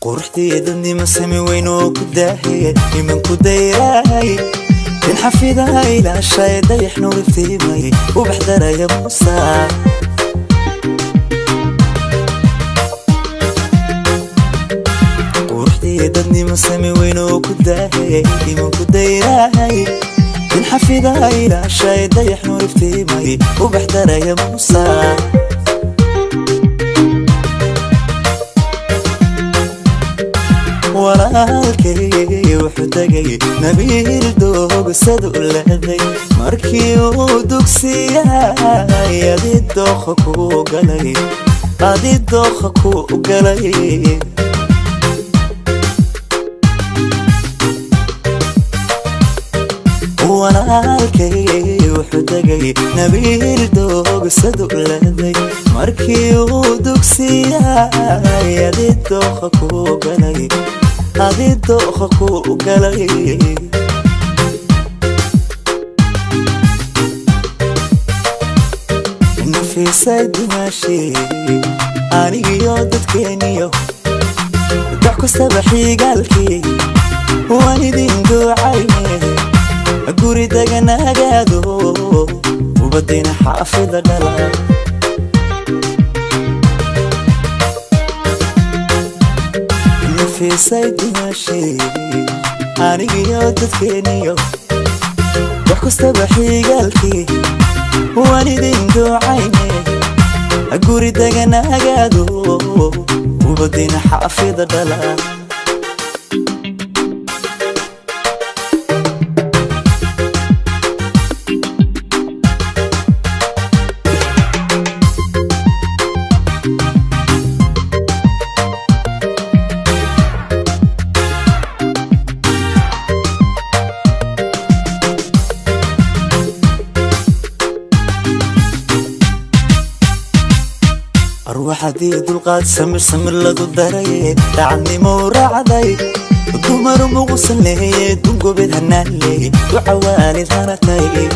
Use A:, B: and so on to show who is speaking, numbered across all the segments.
A: قرحتي مسمي وينو كداهي من كدايراي من حفيدها إلى الشاي دايح نور في مي وبحضر يا موسى قرحتي مسمي وينو كداهي من كدايراي من حفيدها إلى الشاي دايح نور في مي وبحضر يا موسى walaalkay wuxuu tagay nabiil doog sadu leeday markii uu dugsiyay adidooqa ku galay walaalkay wuxuu tagay nabiil doog sadu leeday markii uu dugsiyay adidooqa ku galay adidooqa ku galay nafisay dimashi anigiyo dadkeeniyo wax kastaba xigaalkii waan idin ducayne guri deganagaado ubadina xaafida dhala nafisay dimashi anigiyo dadkeeniyo wax kastaba xigaalkii waan idin ducayne guri deganagaado ubadina xaafida dhala روحتي دلقات سمر لدو داري تعني مورعدي دمر مغسل لي دنقو بالهنان لي وعوالي ثانتي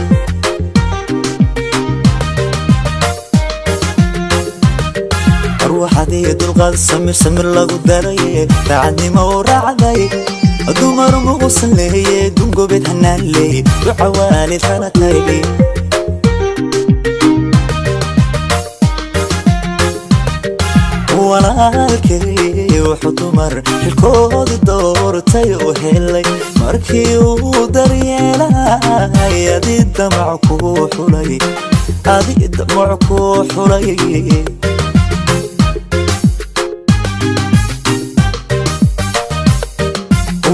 A: روحتي دلقات سمر لدو داري تعني مورعدي دمر مغسل لي دنقو بالهنان لي وعوالي ثانتي walaalkay wuxuu dumar xilkoodi doortay u helay markii uu daryeelay adidamac ku xulay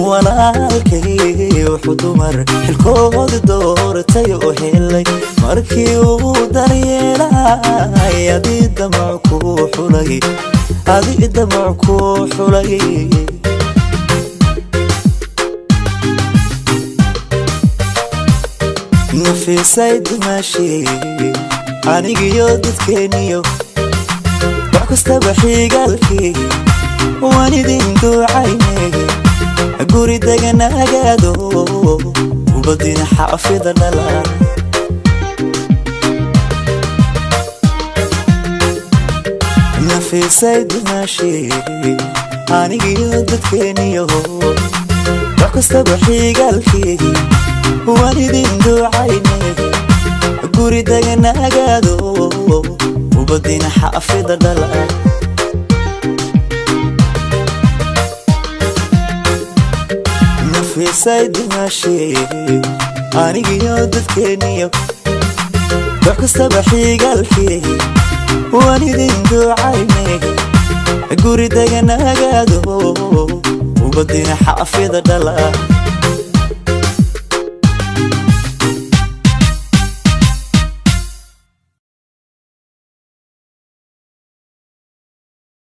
A: walaalkay wuxuu dumar xilkoodi doortay u helay markii uu daryeelay adidamac ku xulay adidamac ku xulay nafisay dimashi anigiyo dadkeeniyo wax kastaba xigaalkii waan idin ducayne guri deganagaado ubadina xaafida dhala nafisay dimashi anigiyo dadkeeniyo wax kastaba xigaalkii waan idin ducayne guri deganagaado ubadina xaafida dhala nafisay dimashi anigiyo dadkeeniyo wax kastaba xigaalkii waan idin ducayne guri deganagaado ubadina xaafida dhala